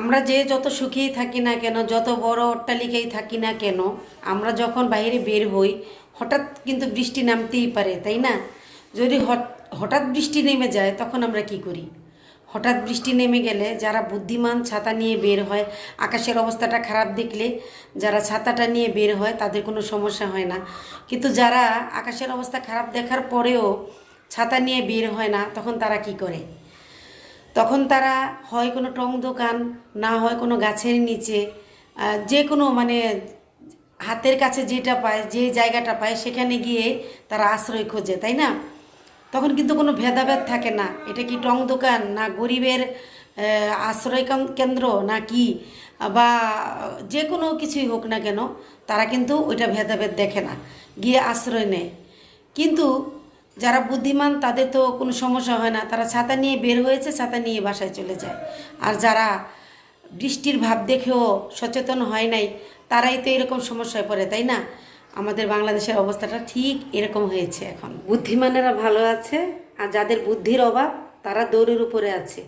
আমরা যে যত সুখেই থাকি না কেন, যত বড় অট্টালিকায় থাকি না কেন, আমরা যখন বাইরে বের হই হঠাৎ কিন্তু বৃষ্টি নামতেই পারে, তাই না? যদি হঠাৎ বৃষ্টি নেমে যায় তখন আমরা কি করি? হঠাৎ বৃষ্টি নেমে গেলে যারা বুদ্ধিমান ছাতা নিয়ে বের হয়, আকাশের অবস্থাটা খারাপ দেখলে যারা ছাতাটা নিয়ে বের হয় তাদের কোনো সমস্যা হয় না। কিন্তু যারা আকাশের অবস্থা খারাপ দেখার পরেও ছাতা নিয়ে বের হয় না, তখন তারা কি করে? তখন তারা হয় কোনো টং দোকান, না হয় কোনো গাছের নিচে, যে কোনো মানে হাতের কাছে যেটা পায়, যে জায়গাটা পায় সেখানে গিয়ে তারা আশ্রয় খোঁজে, তাই না? তখন কিন্তু কোনো ভেদাভেদ থাকে না, এটা কি টং দোকান না গরিবের আশ্রয় কেন্দ্র না কি, বা যে কোনো কিছুই হোক না কেন, তারা কিন্তু ওইটা ভেদাভেদ দেখে না, গিয়ে আশ্রয় নেয়। কিন্তু যারা বুদ্ধিমান তাদের তো কোনো সমস্যা হয় না, তারা ছাতা নিয়ে বের হয়েছে, ছাতা নিয়ে বাসায় চলে যায়। আর যারা বৃষ্টির ভাব দেখেও সচেতন হয় নাই, তারাই তো এরকম সমস্যায় পড়ে, তাই না? আমাদের বাংলাদেশের অবস্থাটা ঠিক এরকম হয়েছে এখন। বুদ্ধিমানেরা ভালো আছে, আর যাদের বুদ্ধির অভাব তারা দৌড়ের উপরে আছে।